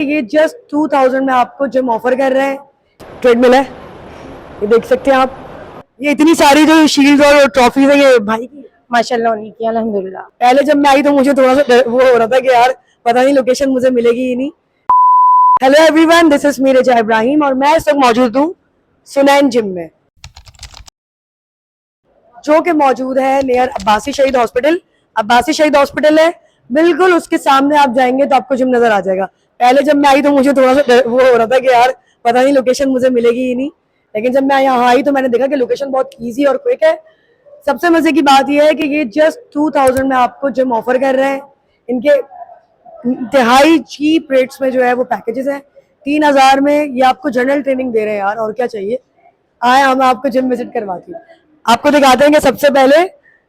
ये जस्ट 2000 में आपको जिम ऑफर कर रहे हैं। ट्रेडमिल है, ये देख सकते हैं आप। ये इतनी सारी जो शील्ड और ट्रॉफीज है ये भाई की माशाल्लाह उन्हीं की अल्हम्दुलिल्लाह। पहले जब मैं आई तो मुझे थोड़ा सा वो हो रहा था कि यार पता नहीं लोकेशन मुझे मिलेगी ही नहीं। Hello everyone, this is me Raza Ibrahim और मैं इस वक्त मौजूद हूँ सुनैन जिम में, जो कि मौजूद है नियर अब्बासी शहीद हॉस्पिटल। अब्बासी शहीद हॉस्पिटल है बिल्कुल उसके सामने, आप जाएंगे तो आपको जिम नजर आ जाएगा। पहले जब मैं आई तो मुझे थोड़ा सा वो हो रहा था कि यार पता नहीं लोकेशन मुझे मिलेगी ही नहीं, लेकिन जब मैं यहाँ आई तो मैंने देखा कि लोकेशन बहुत ईजी और क्विक है। सबसे मजे की बात यह है कि ये जस्ट 2000 में आपको जिम ऑफर कर रहे हैं। इनके इंतहाई चीप रेट्स में जो है वो पैकेजेस हैं। 3000 में ये आपको जनरल ट्रेनिंग दे रहे हैं यार, और क्या चाहिए। आए हम आपको जिम विजिट करवाती हूँ, आपको दिखाते हैं कि सबसे पहले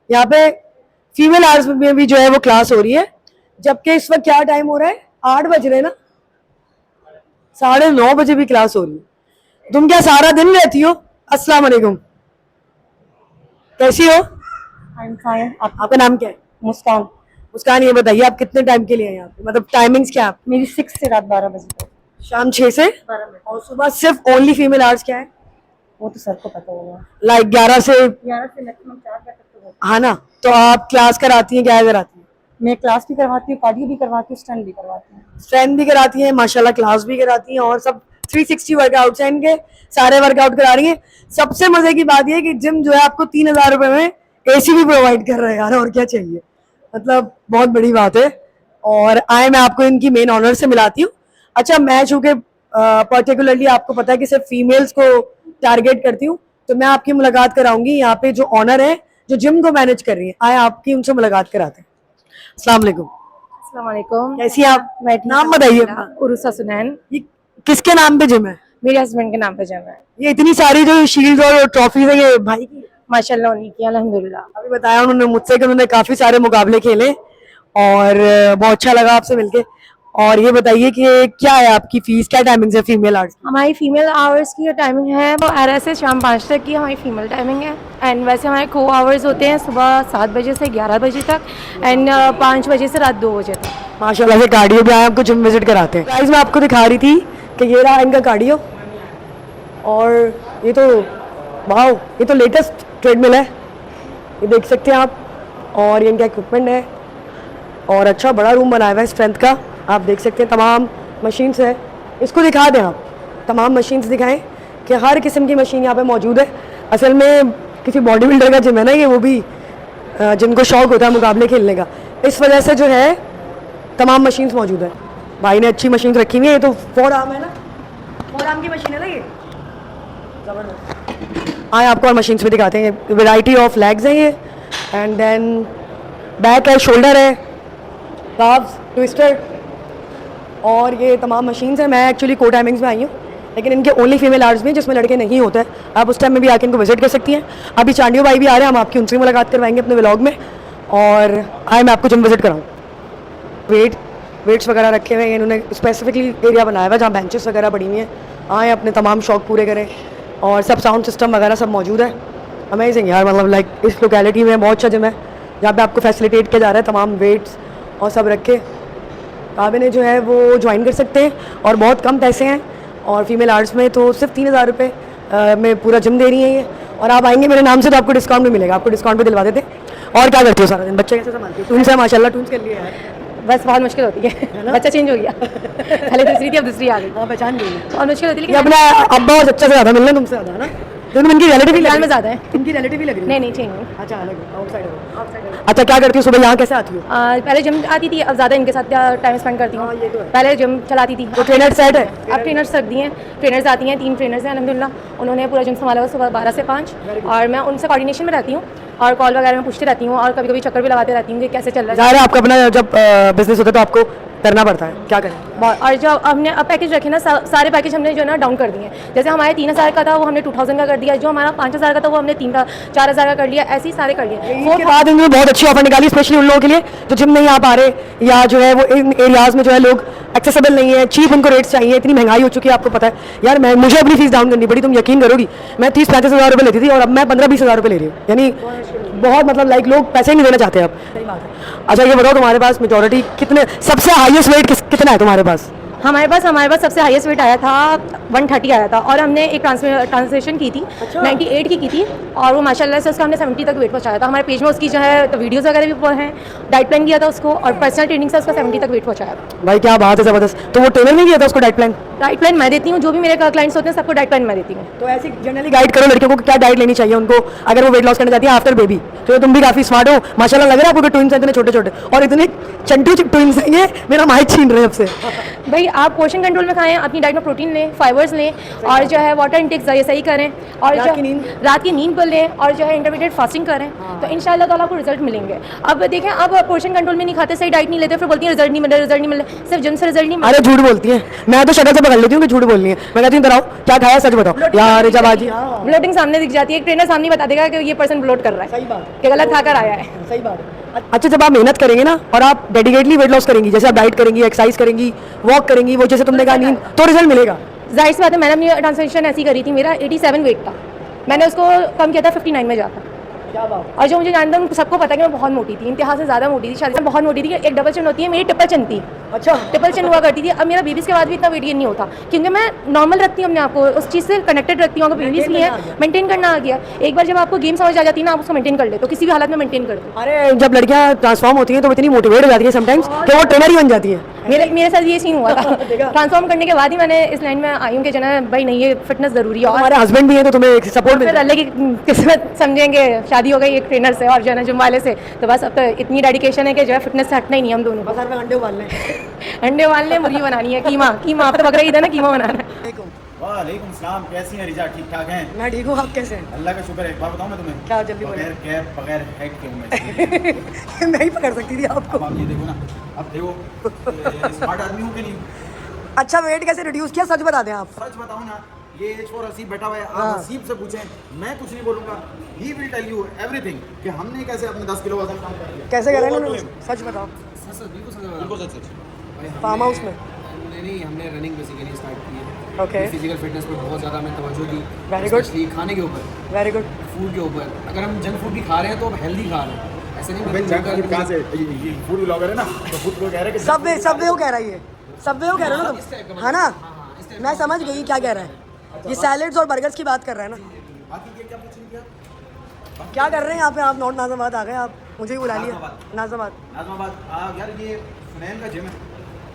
यहाँ पे फीमेल आर्ट्स में भी जो है वो क्लास हो रही है। जबकि इस वक्त क्या टाइम हो रहा है, 8 बज रहे हैं ना, 9:30 बजे भी क्लास हो रही है। तुम क्या सारा दिन रहती हो? अस्सलाम वालेकुम, कैसी हो? I am fine. आपका नाम क्या है? मुस्कान। मुस्कान, ये बताइए आप कितने टाइम के लिए हैं यहाँ पे, मतलब टाइमिंग्स क्या है? मेरी 6 से रात 12 बजे तक। शाम 6 से 12 बजे। और सुबह सिर्फ ओनली फीमेल आर्ट्स क्या है? वो तो सर को पता होगा। लाइक 11 से 11 से मैक्सिमम 4 बजे तक तो होता हाँ ना। तो आप क्लास कराती हैं, क्या कराती हैं? है। मैं क्लास भी करवाती हूँ, कार्डियो भी करवाती हूँ, स्टंट भी करवाती हूँ। स्ट्रेंथ भी कराती हैं माशाल्लाह, क्लास भी कराती हैं और सब 360 वर्कआउट्स हैं इनके, सारे वर्कआउट करा रही हैं। सबसे मजे की बात यह है कि जिम जो है आपको 3000 रुपए में एसी भी प्रोवाइड कर रहे हैं यार, और क्या चाहिए। मतलब बहुत बड़ी बात है। और आए मैं आपको इनकी मेन ऑनर से मिलाती हूँ। अच्छा, मैं चूंकि पर्टिकुलरली आपको पता है कि सिर्फ फीमेल्स को टारगेट करती हूँ, तो मैं आपकी मुलाकात कराऊंगी यहाँ पे जो ऑनर है, जो जिम को मैनेज कर रही है। आए आपकी उनसे मुलाकात कराते हैं। अस्सलाम वालेकुम, अस्सलाम वालेकुम। कैसी हैं आप? मैं ठीक नाम हूँ। बताइए। उरुसा सुनैन। ये किसके नाम पे जिम है? मेरे हस्बैंड के नाम पे जिम है। ये इतनी सारी जो शील्ड और ट्रॉफीज है ये भाई की? माशाल्लाह उन्हीं की अल्हम्दुलिल्लाह। अभी बताया उन्होंने मुझसे कि उन्होंने काफी सारे मुकाबले खेले और बहुत अच्छा लगा आपसे मिलके। और ये बताइए कि क्या है आपकी फीस, क्या टाइमिंग है फीमेल आर्ट्स की? हमारी फीमेल आवर्स की जो टाइमिंग है वो 11 से शाम 5 तक की हमारी फीमेल टाइमिंग है। एंड वैसे हमारे को आवर्स होते हैं सुबह 7 बजे से 11 बजे तक एंड 5 बजे से रात 2 बजे तक। माशाल्लाह से कार्डियो भी आए, आपको जिम विजिट कराते हैं। गाइस मैं आपको दिखा रही थी कि ये रहा इनका कार्डियो, और ये तो वाह, ये तो लेटेस्ट ट्रेडमिल है, ये देख सकते हैं आप। और ये इनका इक्विपमेंट है और अच्छा बड़ा रूम बनाया हुआ है स्ट्रेंथ का, आप देख सकते हैं। तमाम मशीन्स है, इसको दिखा दें आप, तमाम मशीन्स दिखाएं कि हर किस्म की मशीन यहाँ पे मौजूद है। असल में किसी बॉडी बिल्डर का जिम है ना ये, वो भी जिनको शौक होता है मुकाबले खेलने का, इस वजह से जो है तमाम मशीन्स मौजूद है। भाई ने अच्छी मशीन्स रखी हुई है। ये तो 4 आर्म है ना, 4 आर्म की मशीन है ना ये, जबरदस्त। आए आपको और मशीन्स भी दिखाते हैं। वैरायटी ऑफ लेग्स हैं ये, एंड देन बैक है, शोल्डर है, काफ्स, ट्विस्टर, और ये तमाम मशीन्स हैं। मैं एक्चुअली को टाइमिंग्स में आई हूँ, लेकिन इनके ओनली फीमेल आर्ट्स में जिसमें लड़के नहीं होते हैं, आप उस टाइम में भी आके इनको विजिट कर सकती हैं। अभी चांडियो भाई भी आ रहे हैं, हम आपकी उनसे मुलाकात करवाएंगे अपने व्लॉग में। और आए मैं आपको जिम विजिट कराऊँ। वेट्स वगैरह रखे हुए हैं इन्होंने, स्पेसिफिकली एरिया बनाया हुआ है जहाँ बेंचेस वगैरह पड़ी हुई हैं। आए अपने तमाम शौक पूरे करें, और सब साउंड सिस्टम वगैरह सब मौजूद है। अमेजिंग यार, मतलब लाइक इस लोकेलिटी में बहुत अच्छा जिम है जहाँ पे आपको फैसिलिटेट किया जा रहा है, तमाम वेट्स और सब रखे। आप इन्हें जो है वो ज्वाइन कर सकते हैं और बहुत कम पैसे हैं। और फीमेल आर्ट्स में तो सिर्फ 3000 रुपये में पूरा जिम दे रही हैं ये। और आप आएंगे मेरे नाम से तो आपको डिस्काउंट भी मिलेगा, आपको डिस्काउंट भी दिलवा देते हैं। और क्या करती हो सारा दिन? बच्चे कैसे संभालती हो? टून्स है माशाल्लाह, टून्स कर लिए यार। बस बहुत मुश्किल होती है बच्चा चेंज हो गया पहले दूसरी थी, अब दूसरी आ गई। हाँ, पहचान गई है। और मुश्किल होती है ये अपना अब्बा और चच्चा से ज़्यादा मिलना तुमसे ज़्यादा है ना, दोनों इनकी रिलेटिव ही में ज़्यादा है। इनकी रिलेटिव ही लग रही है। नहीं चेंज नहीं। अच्छा, अलग है, आउटसाइड हो। अच्छा, क्या करती हो सुबह, यहाँ कैसे आती हो? पहले जिम आती थी, अब ज़्यादा इनके साथ टाइम स्पेंड करती हूँ। हाँ, ये तो है। पहले जिम चलाती थी। तो ट्रेनर सेट है? अब ट्रेनर्स रख दिए हैं, ट्रेनर्स आती हैं, 3 ट्रेनर्स हैं अल्हम्दुलिल्लाह। उन्होंने पूरा जिम संभाला हुआ सुबह 12 से 5, और मैं उनसे कोऑर्डिनेशन में रहती हूँ और कॉल वगैरह में पूछती रहती हूँ, और कभी कभी चक्कर भी लगाते रहती हूँ कि कैसे चल रहा है। ज़ाहिर है आपका अपना जब बिजनेस होता है तो आपको करना पड़ता है, क्या करें। और जो हमने अब पैकेज रखे ना, सारे पैकेज हमने जो है ना डाउन कर दिए हैं। जैसे हमारे 3000 का था वो हमने 2000 का कर दिया, जो हमारा 5000 का था वो हमने 4000 का कर लिया, ऐसे ही सारे कर लिए। इसके बाद इन्होंने बहुत अच्छी ऑफर निकाली, स्पेशली उन लोगों के लिए जो जिम नहीं आ पा रहे, या जो है वो इन एरियाज में जो है लोग एक्सेसिबल नहीं है, चीप उनको रेट्स चाहिए। इतनी महंगाई हो चुकी है, आपको पता है यार। मुझे अपनी फीस डाउन करनी पड़ी, तुम यकीन करोगी, मैं 30-35 हज़ार रुपये लेती थी और अब मैं 15-20 हज़ार रुपये ले रही हूँ। यानी बहुत, मतलब लाइक लोग पैसे ही नहीं देना चाहते अब। अच्छा, ये बताओ तुम्हारे पास मेजोरिटी कितने, सबसे हाईएस्ट वेट कितना है तुम्हारे पास? हमारे पास सबसे हाईएस्ट वेट आया था 130 आया था, और हमने एक ट्रांसलेशन की थी 98 की थी, और वो माशाल्लाह से उसका हमने 70 तक वेट पहुंचाया था। हमारे पेज में उसकी जो है तो वीडियोस वगैरह भी हैं, डाइट प्लान किया था उसको, और पर्सनल ट्रेनिंग से उसका 70 तक वेट पहुंचाया था। भाई क्या बात है, ज़बरदस्त। तो वो ट्रेनर नहीं किया था उसको डाइट प्लान? डाइट प्लान मैं देती हूँ, जो भी मेरे क्लाइंट्स होते हैं सबको डाइट प्लान मैं देती हूँ। तो ऐसे जनरली गाइड करो लड़कियों को क्या डाइट लेनी चाहिए उनको अगर वो वेट लॉस करना चाहती है आफ्टर बेबी। तो तुम भी काफ़ी स्मार्ट हो माशाल्लाह, लग रहा है आपको ट्विंस हैं इतने छोटे छोटे, और इतने चंटू ट्विंस हैं ये, मेरा माइक छीन रहे हैं अब से। भाई आप पोर्शन कंट्रोल में खाएं, अपनी डाइट में प्रोटीन लें, फाइबर्स लें, और जो है वाटर इंटेक सही करें, और रात की नींद? रात की नींद पर लें, और जो है इंटरमीडिएट फास्टिंग करें, तो इंशाल्लाह ताला आपको रिजल्ट मिलेंगे। अब देखें, अब पोर्शन कंट्रोल में नहीं खाते, सही डाइट नहीं लेते, फिर बोलती है रिजल्ट नहीं मिले, सिर्फ जिम से रिजल्ट नहीं मिले। अरे झूठ बोलती है, मैं तो शक्ल से पकड़ लेती हूँ कि झूठ बोलनी है। मैं कहती हूँ बताओ क्या खाया, सच बताओ यार। जब आज ब्लोटिंग सामने दिख जाती है, एक ट्रेनर सामने बता देगा कि ये पर्सन ब्लोट कर रहा है, सही बात कि गलत खाकर आया है। सही बात है। अच्छा जब आप मेहनत करेंगे ना और आप डेडिकेटली वेट लॉस करेंगी, जैसे आप डाइट करेंगी, एक्सरसाइज करेंगी, वॉक करेंगी, वो जैसे तुमने कहा नींद, तो रिजल्ट मिलेगा। जाहिर सी बात है, मैंने अपनी ट्रांसलेशन ऐसी करी थी, मेरा 87 वेट था, मैंने उसको कम किया था 59 में जाकर। क्या बात। और जो मुझे जानता है सबको पता है कि मैं बहुत मोटी थी, इंतहा से ज़्यादा मोटी थी, शादी में बहुत मोटी थी। एक डबल चिन होती है, मेरी ट्रिपल चिन थी। अच्छा ट्रिपल चिन हुआ करती थी। अब मेरा बेबीज़ के बाद भी इतना वेट गेन नहीं होता, क्योंकि मैं नॉर्मल रखती हूँ अपने आप को, उस चीज़ से कनेक्टेड रखती हूँ। अगर बेबीज़ भी है, मेंटेन करना आ गया। एक बार जब आपको गेम समझ आ जाती है ना, आप उसको मेंटेन कर ले, तो किसी भी हालत में मेंटेन कर दो। अरे जब लड़कियां ट्रांसफॉर्म होती हैं तो इतनी मोटिवेट हो जाती है समटाइम्स कि वो ट्रेनर ही बन जाती है। मेरे साथ ये सीन हुआ था। ट्रांसफॉर्म करने के बाद ही मैंने इस लाइन में आई हूँ कि जना भाई नहीं, ये फिटनेस ज़रूरी है। और हमारे हस्बैंड भी है तो तुम्हें सपोर्ट फिर मिलता है। अल्लाह की किस्मत समझेंगे, शादी हो गई एक ट्रेनर से और जो है ना जिम वाले से, तो बस अब तो इतनी डेडिकेशन है कि जो है फिटनेस से हटना ही नहीं हम दोनों को। बस में अंडे उबालने अंडे वालने, मुर्गी बनानी है, कीमा आप तो बकरा ईद है ना, कीमा बनाना है। वालेकुम सलाम, कैसी हैं रिजा? ठीक ठाक हैं? मैं ठीक हूँ, आप कैसे हैं? अल्लाह का शुक्र है। एक बात बताऊँ मैं तुम्हें, क्या? जल्दी बोलो। बगैर कैप बगैर हेड के हूँ मैं। मैं ही पकड़ सकती थी आपको। अब आप ये देखो ना, अब देखो स्मार्ट आदमी हूँ कि नहीं। अच्छा वेट कैसे रिड्यूस किया, सच बता दें आप। सच बताऊँ ना, ये एज फॉर हसीब बैठा हुआ है, हाँ। आप हसीब से पूछें, मैं कुछ नहीं बोलूँगा। He will tell you everything कि हमने कैसे अपने 10 किलो वजन कम कर लिया। कैसे करें वो उन्होंने, तो सच बताओ। बिल्कुल सच सच। फार्म हाउस में? नहीं, हमने रनिंग बेसिकली स्टार्ट की है। ओके फिजिकल फिटनेस पर बहुत ज़्यादा हमें तवज्जो दी, Very good. स्पेशली खाने के ऊपर, वेरी गुड। फूड के ऊपर। अगर हम जंक फूड भी खा रहे हैं तो अब हेल्दी खा रहे हैं, ऐसे नहीं भाई जंक फूड कहाँ से? ये फूड ब्लॉगर है ना, तो फूड को कह रहे हैं कि सब वे वो कह रहा है, ये सब वे वो कह रहे हो ना तुम, है ना? मैं समझ गई क्या कह रहा है, ये सैलेड्स और बर्गर्स की बात कर रहा है ना। बाकी ये क्या पूछेंगे आप? क्या कर रहे हैं यहाँ पे आप? नॉर्थ नाज़ाबाद आ गए आप, मुझे ही बुला लिया। नाज़ाबाद नाज़माबाद यार, ये सुनैन का जिम है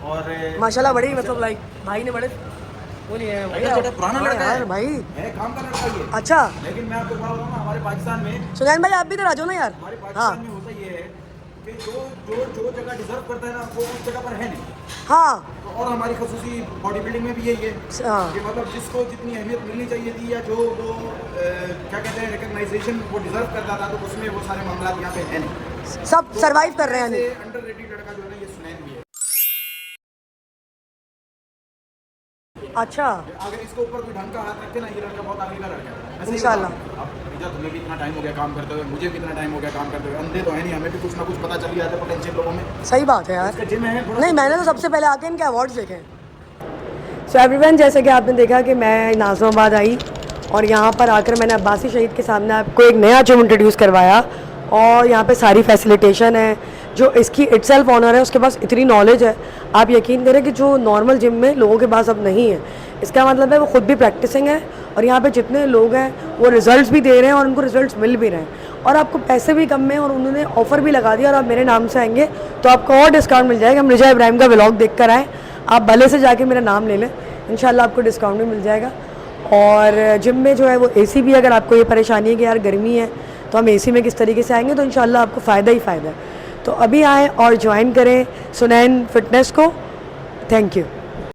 और माशाल्लाह बड़ी, मतलब लाइक भाई ने बड़े वो नहीं है छोटा पुराना लड़का यार है भाई। है, काम का लड़का ये। अच्छा लेकिन मैं आपको बता रहा हूँ ना, हमारे पाकिस्तान में सुनैन भाई आप भी इधर आ जाओ ना यार। हमारे हाँ पाकिस्तान में होता ये है कि जो जगह डिजर्व करता है ना, वो उस जगह पर है नहीं। हाँ और हमारी खसूसी बॉडी बिल्डिंग में भी यही है हाँ। कि मतलब जिसको जितनी अहमियत मिलनी चाहिए थी, या जो वो क्या कहते हैं रिकग्नाइजेशन वो डिजर्व करता था, तो उसमें वो सारे मामला यहाँ पे है नहीं। सब सर्वाइव कर रहे हैं। अंडररेटेड लड़का जो है ना, ये सुनैन भी है। अच्छा अगर इसके ऊपर कोई ढंग का हाथ रखे ना, ये लड़का बहुत आगे का लड़का है। ऐसे ही इंशाल्लाह। बताओ। अब रिजा, तुम्हें भी इतना टाइम हो गया काम करते हुए, मुझे भी इतना टाइम हो गया काम करते हुए, अंधे तो है नहीं, हमें भी कुछ ना कुछ पता चल गया था पोटेंशियल लोगों में। सही बात है यार। इसका जिम है थोड़ा- नहीं मैंने तो सबसे पहले आके इनके अवार्ड्स देखे। सो एवरीवन, जैसे कि आपने देखा कि मैं नाज़माबाद आई और यहाँ पर आकर मैंने अब्बासी शहीद के सामने आपको एक नया जिम इंट्रोड्यूस करवाया, और यहाँ पे सारी फैसिलिटेशन है। जो इसकी इटसेल्फ ऑनर है उसके पास इतनी नॉलेज है, आप यकीन करें कि जो नॉर्मल जिम में लोगों के पास अब नहीं है। इसका मतलब है वो खुद भी प्रैक्टिसिंग है, और यहाँ पे जितने लोग हैं वो रिजल्ट्स भी दे रहे हैं और उनको रिजल्ट्स मिल भी रहे हैं, और आपको पैसे भी कम में, और उन्होंने ऑफ़र भी लगा दिया। और आप मेरे नाम से आएंगे तो आपको और डिस्काउंट मिल जाएगा। हम रिजा इब्राहिम का व्लॉग देख कर आएँ, आप भले से जाके मेरा नाम ले लें, इंशाल्लाह आपको डिस्काउंट भी मिल जाएगा। और जिम में जो है वो एसी भी, अगर आपको ये परेशानी है कि यार गर्मी है तो हम एसी में किस तरीके से आएंगे, तो इंशाल्लाह आपको फ़ायदा ही फ़ायदा है। तो अभी आएँ और ज्वाइन करें सुनैन फिटनेस को। Thank you.